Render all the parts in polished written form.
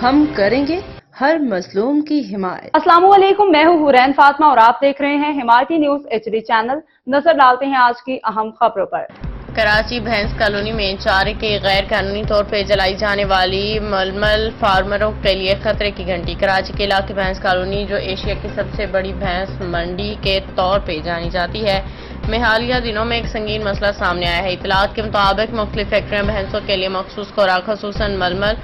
ہم کریں گے ہر مظلوم کی حمایت۔ السلام علیکم، میں ہوں حورین فاطمہ اور آپ دیکھ رہے ہیں حمایتی نیوز HD چینل۔ نظر ڈالتے ہیں آج کی اہم خبروں پر۔ کراچی بھینس کالونی میں چارے کے غیر قانونی طور پر جلائی جانے والی ململ فارمروں کے لیے خطرے کی گھنٹی۔ کراچی کے علاقے بھینس کالونی، جو ایشیا کی سب سے بڑی بھینس منڈی کے طور پہ جانی جاتی ہے، میں حالیہ دنوں میں ایک سنگین مسئلہ سامنے آیا ہے۔ اطلاعات کے مطابق مختلف فیکٹریاں بھینسوں کے لیے مخصوص خوراک خصوصاً ململ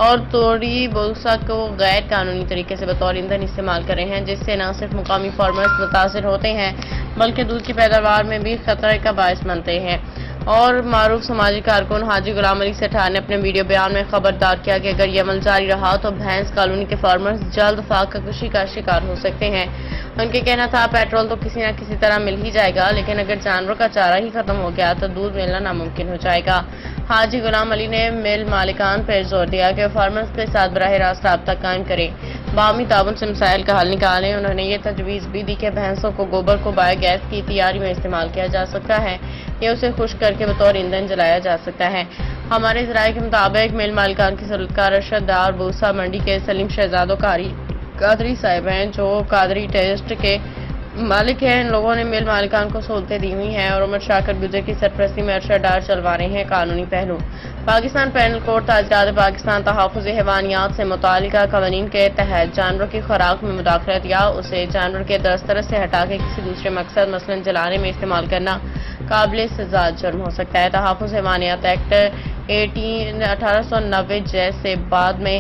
اور توڑی بوسا کو غیر قانونی طریقے سے بطور ایندھن استعمال کر رہے ہیں، جس سے نہ صرف مقامی فارمرز متاثر ہوتے ہیں بلکہ دودھ کی پیداوار میں بھی خطرے کا باعث بنتے ہیں۔ اور معروف سماجی کارکن حاجی غلام علی سٹھار نے اپنے ویڈیو بیان میں خبردار کیا کہ اگر یہ عمل جاری رہا تو بھینس کالونی کے فارمرز جلد فاقہ کشی کا شکار ہو سکتے ہیں۔ ان کے کہنا تھا پیٹرول تو کسی نہ کسی طرح مل ہی جائے گا، لیکن اگر جانوروں کا چارہ ہی ختم ہو گیا تو دودھ ملنا ناممکن ہو جائے گا۔ حاجی غلام علی نے مل مالکان پر زور دیا کہ فارمرز کے ساتھ براہ راست رابطہ قائم کریں، باہمی تعاون سے مسائل کا حل نکالیں۔ انہوں نے یہ تجویز بھی دی کہ بھینسوں کو گوبر کو بایو گیس کی تیاری میں استعمال کیا جا سکتا ہے یا اسے خشک کر کے بطور ایندھن جلایا جا سکتا ہے۔ ہمارے ذرائع کے مطابق مل مالکان کی سرکار ارشد ڈار بوسا منڈی کے سلیم شہزاد قادری صاحب ہیں، جو قادری ٹیسٹ کے مالک ہیں۔ ان لوگوں نے مل مالکان کو سہولتیں دی ہوئی ہیں اور عمر شاکر گجر کی سرپرستی میں ارشد ڈار چلوا رہے ہیں قانونی پہلو۔ پاکستان پینل کوڈ تاجرات پاکستان تحفظ حیوانیات سے متعلقہ قوانین کے تحت جانوروں کی خوراک میں مداخلت یا اسے جانور کے دسترس سے ہٹا کے کسی دوسرے مقصد مثلاً جلانے میں استعمال کرنا قابل سزا جرم ہو سکتا ہے۔ تحفظ حیوانیات ایکٹ 1890 جیسے بعد میں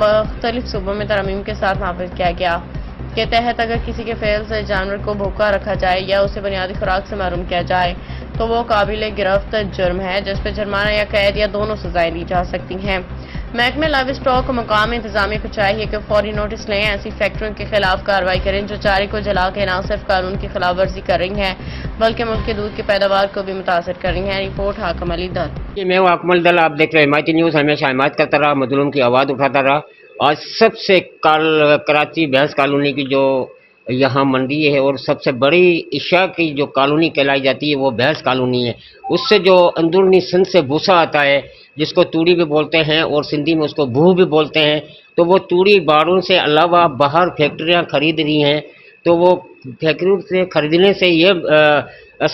مختلف صوبوں میں ترمیم کے ساتھ نافذ کیا گیا کے تحت اگر کسی کے فعل سے جانور کو بھوکا رکھا جائے یا اسے بنیادی خوراک سے محروم کیا جائے تو وہ قابل گرفت جرم ہے، جس پہ جرمانہ یا قید یا دونوں سزائیں دی جا سکتی ہیں۔ محکمہ لائیو اسٹاک کو مقامی انتظامیہ کو چاہیے کہ فوری نوٹس لیں، ایسی فیکٹریوں کے خلاف کارروائی کریں جو چارے کو جلا کے نہ صرف قانون کی خلاف ورزی کر رہی ہیں بلکہ ملک کے دودھ کی پیداوار کو بھی متاثر کر رہی ہیں۔ رپورٹ حاکم علی دل۔ میں ہوں حاکم علی دل، آپ دیکھ رہے ہیں حمایتی نیوز۔ ہمیشہ حمایت کرتا رہا، مظلوم کی آواز اٹھاتا رہا۔ آج سب سے کراچی بھینس کالونی کی جو یہاں منڈی ہے اور سب سے بڑی ایشیا کی جو کالونی کہلائی جاتی ہے وہ بھینس کالونی ہے۔ اس سے جو اندرونی سندھ سے بھوسا آتا ہے جس کو توڑی بھی بولتے ہیں اور سندھی میں اس کو بھو بھی بولتے ہیں، تو وہ توڑی باڑوں سے علاوہ باہر فیکٹریاں خرید رہی ہیں، تو وہ فیکٹریوں سے خریدنے سے یہ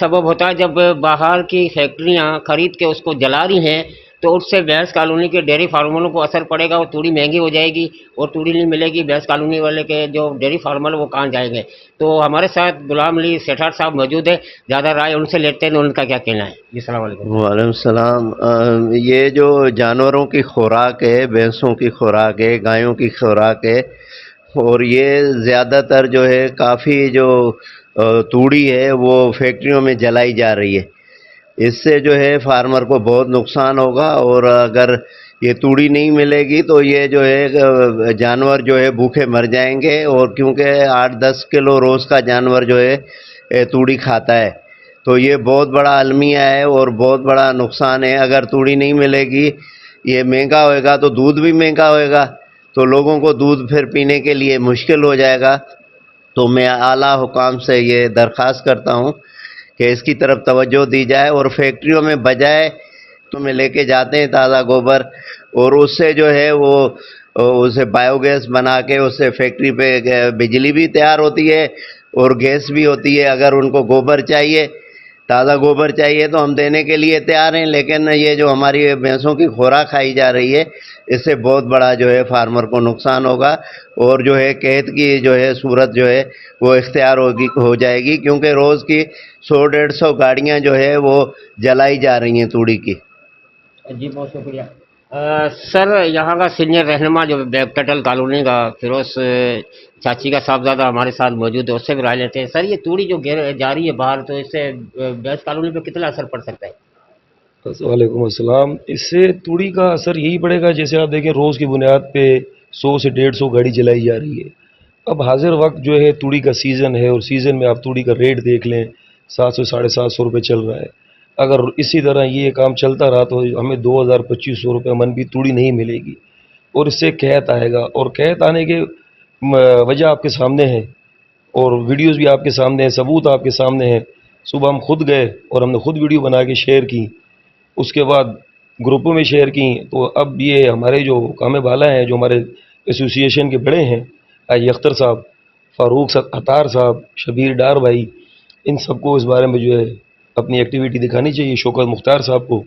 سبب ہوتا ہے جب باہر کی فیکٹریاں خرید کے اس کو جلا رہی ہیں تو اس سے بھینس کالونی کے ڈیری فارمروں کو اثر پڑے گا اور توڑی مہنگی ہو جائے گی اور توڑی نہیں ملے گی۔ بھینس کالونی والے کے جو ڈیری فارمر وہ کہاں جائیں گے؟ تو ہمارے ساتھ غلام علی سٹھار صاحب موجود ہے، زیادہ رائے ان سے لیتے ہیں، ان کا کیا کہنا ہے؟ جی السلام علیکم۔ وعلیکم السلام۔ یہ جو جانوروں کی خوراک ہے، بھینسوں کی خوراک ہے، گایوں کی خوراک ہے، اور یہ زیادہ تر جو ہے کافی جو توڑی ہے وہ فیکٹریوں میں جلائی جا رہی ہے۔ اس سے جو ہے فارمر کو بہت نقصان ہوگا، اور اگر یہ توڑی نہیں ملے گی تو یہ جو ہے جانور جو ہے بھوکے مر جائیں گے، اور کیونکہ 8-10 کلو روز کا جانور جو ہے توڑی کھاتا ہے، تو یہ بہت بڑا المیہ ہے اور بہت بڑا نقصان ہے۔ اگر توڑی نہیں ملے گی، یہ مہنگا ہوئے گا تو دودھ بھی مہنگا ہوئے گا، تو لوگوں کو دودھ پھر پینے کے لیے مشکل ہو جائے گا۔ تو میں اعلیٰ حکام سے یہ درخواست کرتا ہوں کہ اس کی طرف توجہ دی جائے، اور فیکٹریوں میں بجائے تو میں لے کے جاتے ہیں تازہ گوبر، اور اس سے جو ہے وہ اسے بایو گیس بنا کے اس سے فیکٹری پہ بجلی بھی تیار ہوتی ہے اور گیس بھی ہوتی ہے۔ اگر ان کو گوبر چاہیے، تازہ گوبر چاہیے تو ہم دینے کے لیے تیار ہیں، لیکن یہ جو ہماری بھینسوں کی خوراک کھائی جا رہی ہے اس سے بہت بڑا جو ہے فارمر کو نقصان ہوگا، اور جو ہے قحط کی جو ہے صورت جو ہے وہ اختیار ہو جائے گی، کیونکہ روز کی 100-150 گاڑیاں جو ہے وہ جلائی جا رہی ہیں توڑی کی۔ جی بہت شکریہ سر۔ یہاں کا سینئر رہنما جو کٹل کالونی کا فیروز چاچی کا صاحبزادہ ہمارے ساتھ موجود ہے، اس سے بھی رائے لیتے ہیں۔ سر یہ توڑی جو جا رہی ہے باہر، تو اس سے بھینس کالونی پہ کتنا اثر پڑ سکتا ہے؟ وعلیکم السلام۔ اس سے توڑی کا اثر یہی پڑے گا، جیسے آپ دیکھیں روز کی بنیاد پہ 100 سے 150 گاڑی جلائی جا رہی ہے۔ اب حاضر وقت جو ہے توڑی کا سیزن ہے، اور سیزن میں آپ توڑی کا ریٹ دیکھ لیں، 700 سے 750 روپے چل رہا ہے۔ اگر اسی طرح یہ کام چلتا رہا تو ہمیں 2000-2500 روپے من بھی توڑی نہیں ملے گی، اور اس سے قحط آئے گا۔ اور قحط آنے کے وجہ آپ کے سامنے ہے، اور ویڈیوز بھی آپ کے سامنے ہیں، ثبوت آپ کے سامنے ہیں۔ صبح ہم خود گئے اور ہم نے خود ویڈیو بنا کے شیئر کی، اس کے بعد ग्रुपों में शेयर की। तो अब ये हमारे जो कामे बाला हैं, जो हमारे एसोसिएशन के बड़े हैं, हाजी अख्तर साहब, फारूक अतार साहब, शबीर डार भाई, इन सबको इस बारे में जो है अपनी एक्टिविटी दिखानी चाहिए, शौकत मुख्तार साहब को,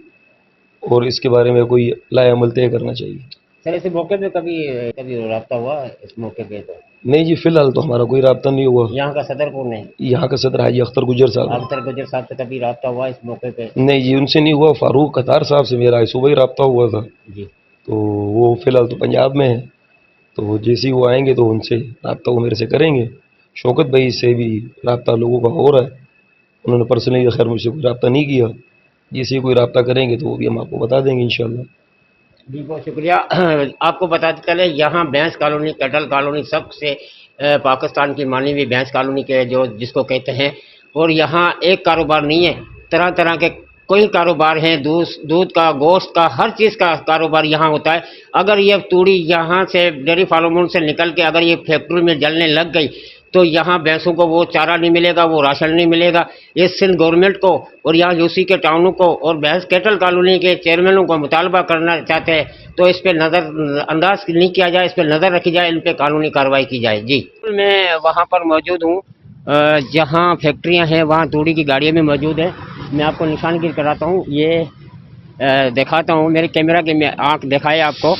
और इसके बारे में कोई लाए अमल तय करना चाहिए। सर इस मौके पे कभी रब्ता हुआ इस मौके पे? तो नहीं जी, फिलहाल तो हमारा कोई रब्ता नहीं हुआ। यहाँ का सदर कौन है? यहाँ का सदर हाजी अख्तर गुजर साहब। अख्तर गुजर साहब से कभी रब्ता हुआ इस मौके पे? नहीं जी, उनसे नहीं हुआ। फारूक अतार साहब से मेरा सुबह ही रब्ता हुआ था जी। तो वो फिलहाल तो पंजाब में है, तो जैसे ही वो आएंगे तो उनसे रब्ता वो मेरे से करेंगे। शौकत भाई से भी रब्ता लोगों का हो रहा है, उन्होंने पर्सनली खैर मुझसे कोई रब्ता नहीं किया। जैसे ही कोई रब्ता करेंगे तो वो भी हम आपको बता देंगे इंशाल्लाह। जी बहुत शुक्रिया। आपको बताते चले यहाँ बैंस कॉलोनी, कैटल कॉलोनी सबसे पाकिस्तान की मानी हुई बैंस कॉलोनी के जो जिसको कहते हैं, और यहाँ एक कारोबार नहीं है, तरह तरह के कोई कारोबार हैं, दूध का, गोश्त का, हर चीज़ का कारोबार यहाँ होता है। अगर ये तूड़ी यहाँ से डेयरी फार्मों से निकल के अगर ये फैक्ट्री में जलने लग गई तो यहाँ भैंसों को वो चारा नहीं मिलेगा, वो राशन नहीं मिलेगा। ये सिंध गवर्नमेंट को और यहाँ यूसी के टाउनों को और भैंस कैटल कॉलोनी के चेयरमैनों को मुतालबा करना चाहते हैं तो इस पर नज़र अंदाज नहीं किया जाए, इस पर नज़र रखी जाए, इन पर कानूनी कार्रवाई की जाए। जी मैं वहाँ पर मौजूद हूँ जहाँ फैक्ट्रियाँ हैं, वहाँ तूड़ी की गाड़ियाँ भी मौजूद है। मैं आपको निशानगिरी कराता हूँ, ये दिखाता हूँ, मेरे कैमरा की आँख दिखाए आपको।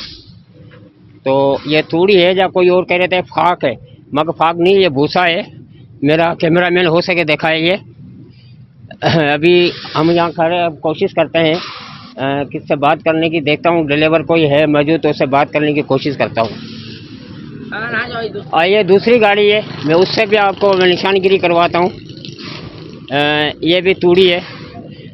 तो ये तूड़ी है, जब कोई और कह रहे थे फाक है, मगर फाक नहीं, ये भूसा है। मेरा कैमरामैन हो सके दिखाए ये। अभी हम यहाँ खड़े कोशिश करते हैं किससे बात करने की, देखता हूँ डिलीवर कोई है मौजूद तो उससे बात करने की कोशिश करता हूँ। ये दूसरी गाड़ी है, मैं उससे भी आपको मैं निशानगिरी करवाता हूँ। ये भी तूड़ी है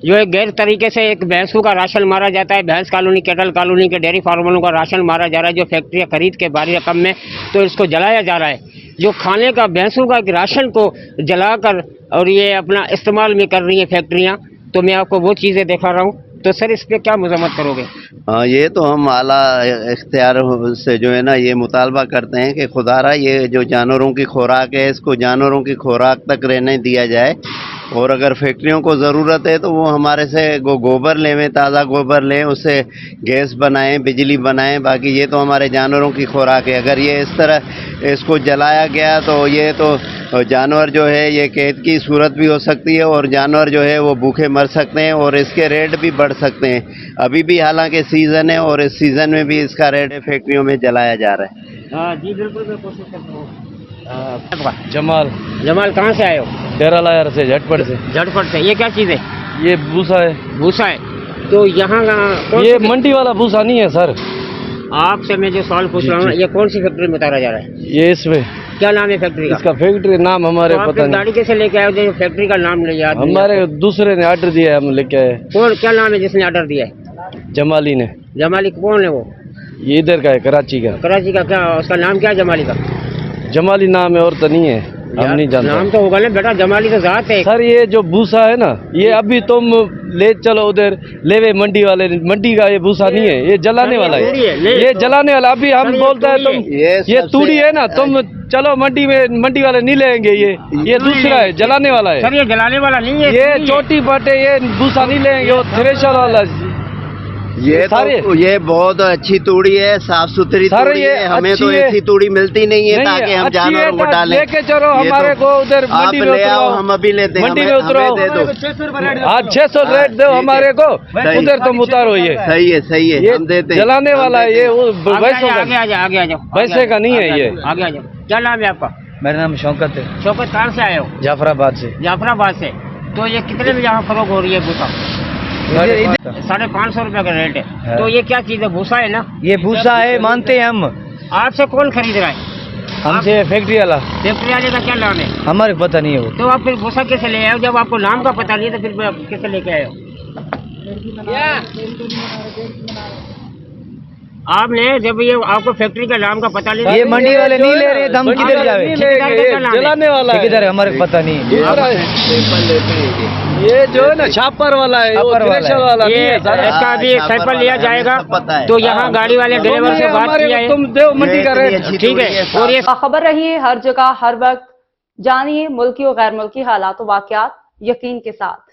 जो एक गैर तरीके से एक भैंसों का राशन मारा जाता है। भैंस कॉलोनी, कैटल कॉलोनी के डेयरी फार्मों का राशन मारा जा रहा है, जो फैक्ट्रियाँ खरीद के भारी रकम में, तो इसको जलाया जा रहा है। जो खाने का भैंसों का राशन को जलाकर और ये अपना इस्तेमाल में कर रही हैं फैक्ट्रियाँ। तो मैं आपको वो चीज़ें दिखा रहा हूँ, तो सर इस पर क्या मजम्मत करोगे? हाँ, ये तो हम आला इख्तियार से जो है ना ये मुतालबा करते हैं कि खुदारा ये जो जानवरों की खुराक है इसको जानवरों की खुराक तक रहने दिया जाए, और अगर फैक्ट्रियों को ज़रूरत है तो वो हमारे से गोबर लें, ताज़ा गोबर लें, उससे गैस बनाएं, बिजली बनाएं। बाकी ये तो हमारे जानवरों की खुराक है। अगर ये इस तरह इसको जलाया गया तो ये तो जानवर जो है ये कैद की सूरत भी हो सकती है, और जानवर जो है वो भूखे मर सकते हैं और इसके रेट भी बढ़ सकते हैं। अभी भी हालांकि सीज़न है और इस सीज़न में भी इसका रेट फैक्ट्रियों में जलाया जा रहा है। हाँ जी बिल्कुल, मैं कोशिश करता हूँ। जमाल कहाँ से आए हो? डेरा लायर से, झटपट से। झटपट से। ये क्या चीज़ है? ये भूसा है। भूसा है। तो यहाँ ये मंडी वाला भूसा नहीं है सर। आपसे मैं जो सवाल पूछ रहा हूँ, ये कौन सी फैक्ट्री में उतारा जा रहा है? ये इसमें क्या नाम है फैक्ट्री का? इसका फैक्ट्री नाम हमारे तो पता नहीं। गाड़ी कैसे लेके आए हो फैक्ट्री का नाम ले? याद हमारे दूसरे ने ऑर्डर दिया है, हम लेके आए। कौन, क्या नाम है जिसने ऑर्डर दिया है? जमाली ने। जमाली कौन है वो? ये इधर का है, कराची का। कराची का? क्या उसका नाम क्या है जमाली का? जमाली नाम है और तो नहीं है, हम नहीं जानते। नाम तो होगा ना बेटा, जमाली तो जात है। सर ये जो भूसा है ना, ये अभी तुम ले चलो उधर लेवे मंडी वाले, मंडी का ये भूसा नहीं है, ये जलाने वाला है। ये जलाने वाला अभी हम बोलता है तुम ये तूड़ी है ना, तुम चलो मंडी में, मंडी वाले नहीं लेंगे। ये दूसरा है, जलाने वाला है। सर ये जलाने वाला नहीं है, ये छोटी बाटे, ये भूसा नहीं लेंगे, वो थ्रेशर वाला। ये बहुत अच्छी तूड़ी है, साफ सुथरी तूड़ी है। हमें तो ऐसी तूड़ी मिलती नहीं है ताकि हम जानवरों को डालें। लेके चलो हमारे को उधर आप ले आओ, हम अभी लेते हैं। मंडी में उतराओ, 600 रेट दो हमारे को, उधर तुम उतारो। ये सही है, सही है, हम देते हैं। जलाने वाला है ये, आगे आ जाओ। वैसे का नहीं है ये। आगे आ जाओ। क्या नाम है आपका? मेरा नाम शौकत है। शौकत कहाँ से आए हो? जाफराबाद से। जाफराबाद से। तो ये कितने में यहाँ फरोख हो रही है भूसा? 550 रुपए का रेट है। तो ये क्या चीज़ है? भूसा है ना? ये भूसा है, मानते हैं हम। आपसे कौन खरीद रहा है? हमसे फैक्ट्री वाला। फैक्ट्री वाले का क्या नाम है? हमारे पता नहीं है वो। तो आप फिर भूसा कैसे ले आए हो? जब आपको नाम का पता नहीं है तो फिर कैसे लेके आए हो? आपने जब ये आपको फैक्ट्री का नाम का पता नहीं, ये मंडी वाले नहीं ले रहे, हम किधर जावे? जलाने वाला है, किधर है हमारे पता नहीं। ये जो है ना छापर वाला है, थ्रेशर वाला नहीं है। इसका अभी सैंपल लिया जाएगा तो यहाँ गाड़ी वाले ड्राइवर से बात किया है। तुम देव मंडी का रेट ठीक है। और ये खबर रही है हर जगह हर वक्त, जानिए मुल्की और गैर मुल्की हालात व वाक़यात यकीन के साथ।